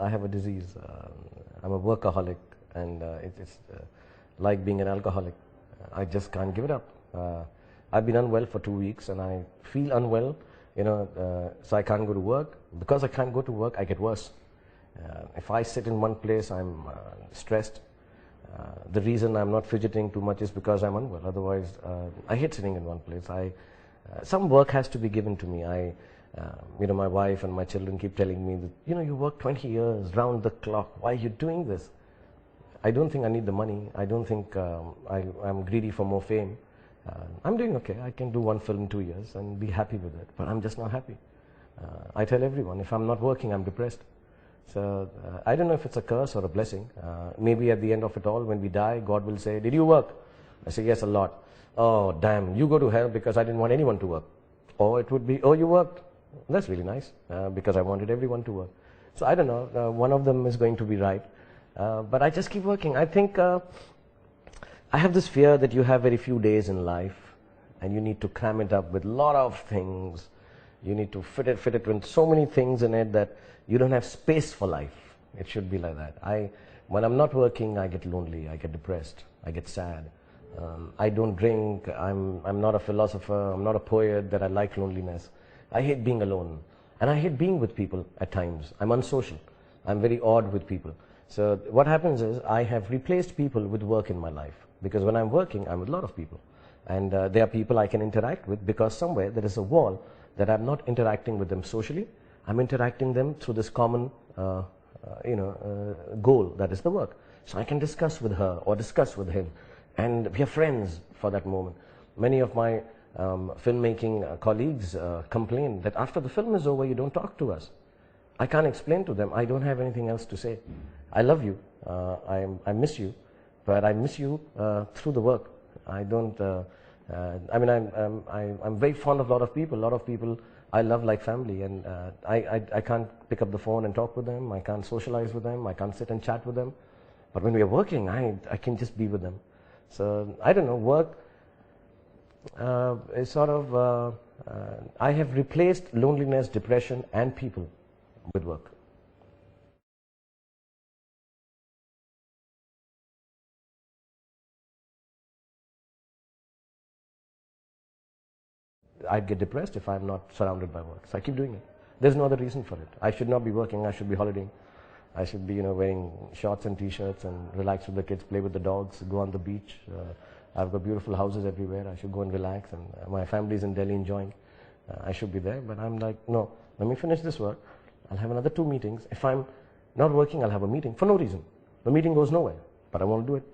I have a disease. I'm a workaholic, and it's like being an alcoholic. I just can't give it up. I've been unwell for 2 weeks, and I feel unwell, so I can't go to work. Because I can't go to work, I get worse. If I sit in one place, I'm stressed. The reason I'm not fidgeting too much is because I'm unwell. Otherwise, I hate sitting in one place. Some work has to be given to me. My wife and my children keep telling me that, you work 20 years round the clock. Why are you doing this? I don't think I need the money. I don't think I'm greedy for more fame. I'm doing okay. I can do one film in 2 years and be happy with it. But I'm just not happy. I tell everyone, if I'm not working, I'm depressed. So I don't know if it's a curse or a blessing. Maybe at the end of it all, when we die, God will say, did you work? I say, yes, a lot. Oh, damn, you go to hell because I didn't want anyone to work. Or it would be, oh, you worked. That's really nice, because I wanted everyone to work. So I don't know, one of them is going to be right. But I just keep working. I think I have this fear that you have very few days in life, and you need to cram it up with a lot of things. You need to fit it with so many things in it that you don't have space for life. It should be like that. When I'm not working, I get lonely, I get depressed, I get sad. I don't drink, I'm not a philosopher, I'm not a poet, that I like loneliness. I hate being alone, and I hate being with people at times. I'm unsocial, I'm very odd with people. So what happens is, I have replaced people with work in my life, because when I'm working, I'm with a lot of people. And there are people I can interact with, because somewhere there is a wall that I'm not interacting with them socially. I'm interacting them through this common goal, that is the work. So I can discuss with her or discuss with him, and we are friends for that moment. Many of my filmmaking colleagues complain that after the film is over, you don't talk to us. I can't explain to them. I don't have anything else to say. I love you. I miss you, but I miss you through the work. I don't. I'm very fond of a lot of people. A lot of people I love like family, and I can't pick up the phone and talk with them. I can't socialize with them. I can't sit and chat with them. But when we are working, I can just be with them. So I don't know. Work is sort of. I have replaced loneliness, depression, and people with work. I'd get depressed if I'm not surrounded by work. So I keep doing it. There's no other reason for it. I should not be working. I should be holidaying. I should be, wearing shorts and t-shirts and relax with the kids, play with the dogs, go on the beach. I've got beautiful houses everywhere. I should go and relax. And my family's in Delhi enjoying. I should be there. But I'm like, no, let me finish this work. I'll have another 2 meetings. If I'm not working, I'll have a meeting for no reason. The meeting goes nowhere, but I want to do it.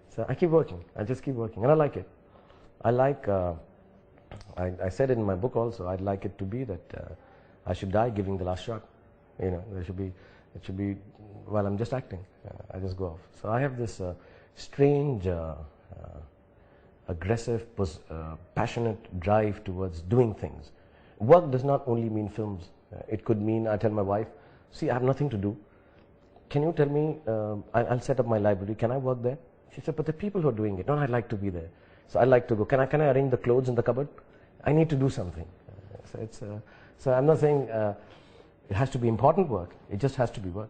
So I keep working. I just keep working. And I like it. I like... I said it in my book also, I'd like it to be that I should die giving the last shot. It should be while I'm just acting. I just go off. So I have this strange, aggressive, passionate drive towards doing things. Work does not only mean films. It could mean, I tell my wife, see, I have nothing to do. Can you tell me, I'll set up my library, can I work there? She said, but the people who are doing it, no, I'd like to be there. So I like to go. Can I arrange the clothes in the cupboard? I need to do something. So I'm not saying it has to be important work. It just has to be work.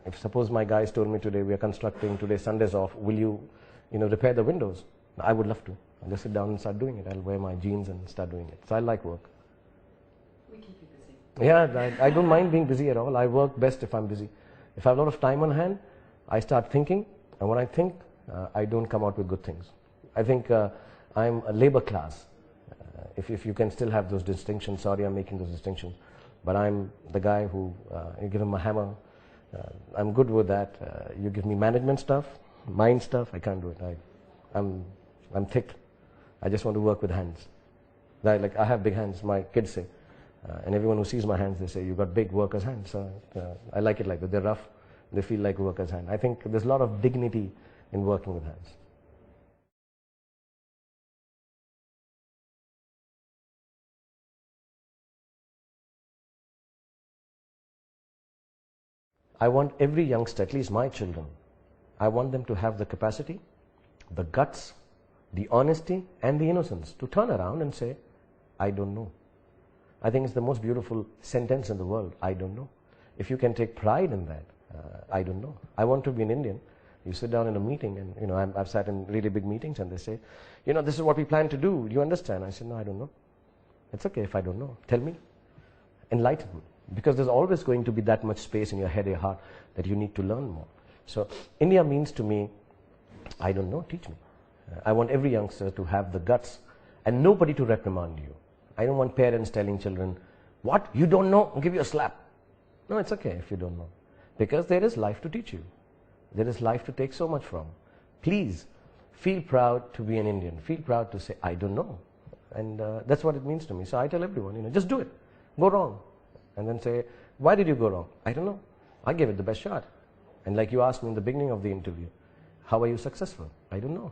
If suppose my guys told me today we are constructing, today Sunday's off, will you, repair the windows? I would love to. I'll just sit down and start doing it. I'll wear my jeans and start doing it. So I like work. We keep you busy. Yeah, I don't mind being busy at all. I work best if I'm busy. If I have a lot of time on hand, I start thinking, and when I think, I don't come out with good things. I think I'm a labor class, if you can still have those distinctions. Sorry, I'm making those distinctions. But I'm the guy who, you give him a hammer, I'm good with that. You give me management stuff, mind stuff, I can't do it. I'm thick. I just want to work with hands. I have big hands, my kids say. And everyone who sees my hands, they say, you've got big workers' hands. So I like it like that. They're rough, they feel like workers' hands. I think there's a lot of dignity in working with hands. I want every youngster, at least my children, I want them to have the capacity, the guts, the honesty, and the innocence to turn around and say, I don't know. I think it's the most beautiful sentence in the world, I don't know. if you can take pride in that, I don't know. I want to be an Indian. You sit down in a meeting and, you know, I've sat in really big meetings and they say, you know, this is what we plan to do. Do you understand? I said, no, I don't know. It's okay if I don't know. Tell me. Enlighten me. Because there's always going to be that much space in your head, your heart, that you need to learn more. So India means to me, I don't know, teach me. I want every youngster to have the guts and nobody to reprimand you. I don't want parents telling children, what, you don't know, I'll give you a slap. No, it's okay if you don't know. Because there is life to teach you. There is life to take so much from. Please, feel proud to be an Indian. Feel proud to say, I don't know. And that's what it means to me. So I tell everyone, you know, just do it. Go wrong. And then say, why did you go wrong? I don't know. I gave it the best shot. And like you asked me in the beginning of the interview, how are you successful? I don't know.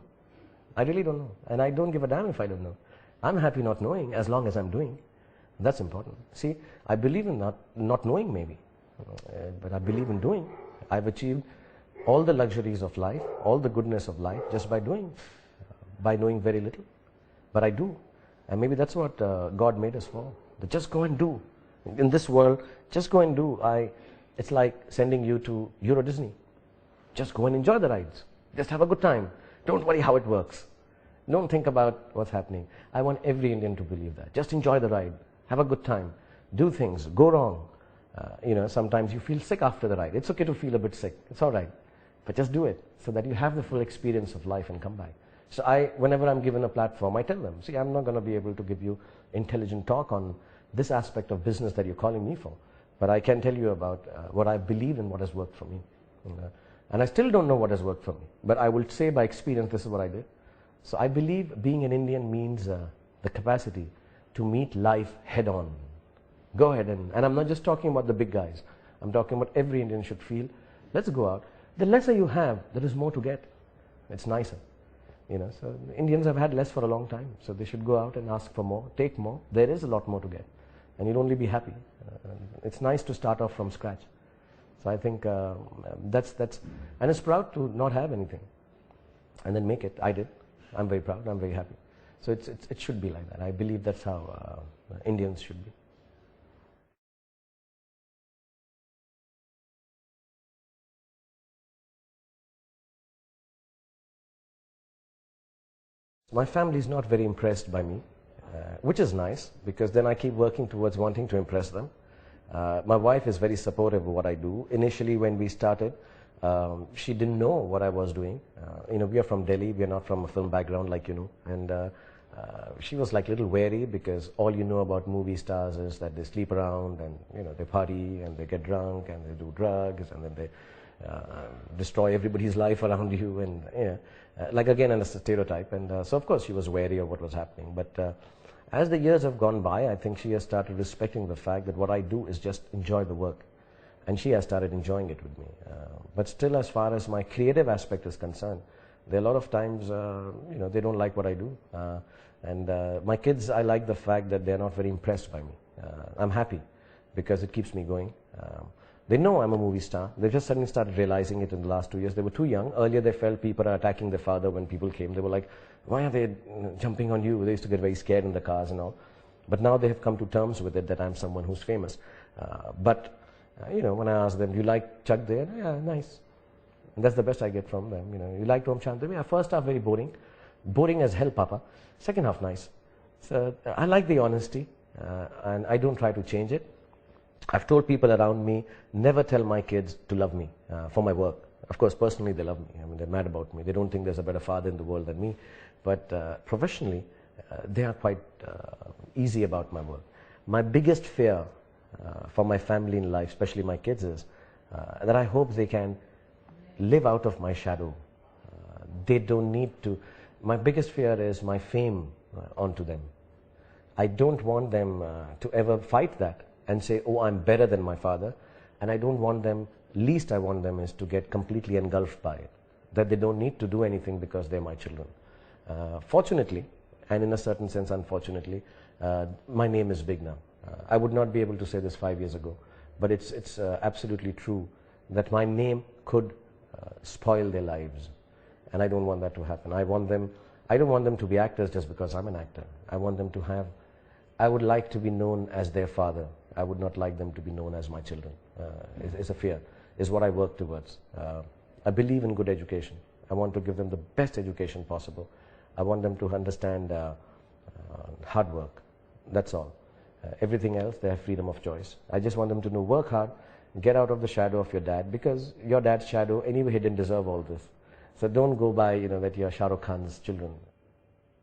I really don't know. And I don't give a damn if I don't know. I'm happy not knowing as long as I'm doing. That's important. See, I believe in not knowing maybe, but I believe in doing. I've achieved all the luxuries of life, all the goodness of life just by doing, by knowing very little. But I do. And maybe that's what God made us for. That just go and do. In this world, just go and do. It's like sending you to Euro Disney. Just go and enjoy the rides. Just have a good time. Don't worry how it works. Don't think about what's happening. I want every Indian to believe that. Just enjoy the ride. Have a good time. Do things. Go wrong. You know, sometimes you feel sick after the ride. It's okay to feel a bit sick. It's all right. But just do it so that you have the full experience of life and come back. So whenever I'm given a platform, I tell them, see, I'm not going to be able to give you intelligent talk on this aspect of business that you're calling me for. But I can tell you about what I believe and what has worked for me. And I still don't know what has worked for me. But I will say by experience, this is what I did. So I believe being an Indian means the capacity to meet life head on. Go ahead and I'm not just talking about the big guys. I'm talking about every Indian should feel, let's go out. The lesser you have, there is more to get. It's nicer. You know, so Indians have had less for a long time. So they should go out and ask for more, take more. There is a lot more to get. And you'll only be happy. It's nice to start off from scratch. So I think that's, and it's proud to not have anything. And then make it. I did. I'm very proud. I'm very happy. So it should be like that. I believe that's how Indians should be. My family is not very impressed by me, which is nice because then I keep working towards wanting to impress them. My wife is very supportive of what I do. Initially when we started, she didn't know what I was doing. You know, we are from Delhi, we are not from a film background like you know. And she was like a little wary because all you know about movie stars is that they sleep around and, you know, they party and they get drunk and they do drugs and then they destroy everybody's life around you and, you know, like again a stereotype. And so of course she was wary of what was happening. But as the years have gone by, I think she has started respecting the fact that what I do is just enjoy the work. And she has started enjoying it with me. But still, as far as my creative aspect is concerned, there are a lot of times, you know, they don't like what I do. And my kids, I like the fact that they're not very impressed by me. I'm happy because it keeps me going. They know I'm a movie star. They just suddenly started realizing it in the last 2 years. They were too young. Earlier they felt people are attacking their father when people came. They were like, why are they jumping on you? They used to get very scared in the cars and all. But now they have come to terms with it that I'm someone who's famous. You know, when I ask them, do you like Chuck there? Yeah, nice. And that's the best I get from them. You know, you like Tom Chandra? Yeah, first half very boring. Boring as hell, Papa. Second half nice. So I like the honesty and I don't try to change it. I've told people around me, never tell my kids to love me for my work. Of course, personally, they love me. I mean, they're mad about me. They don't think there's a better father in the world than me. But professionally, they are quite easy about my work. My biggest fear for my family in life, especially my kids, is that I hope they can live out of my shadow. They don't need to. My biggest fear is my fame onto them. I don't want them to ever fight that and say, oh, I'm better than my father. And I don't want them, least I want them is to get completely engulfed by it. That they don't need to do anything because they're my children. Fortunately, and in a certain sense unfortunately, my name is big now. I would not be able to say this 5 years ago, but it's absolutely true that my name could spoil their lives. And I don't want that to happen. I don't want them to be actors just because I'm an actor. I want them to have, I would like to be known as their father I would not like them to be known as my children. It's a fear. Is what I work towards. I believe in good education. I want to give them the best education possible. I want them to understand hard work. That's all. Everything else, they have freedom of choice. I just want them to know, work hard, get out of the shadow of your dad, because your dad's shadow, anyway, he didn't deserve all this. So don't go by, that you're Shah Rukh Khan's children.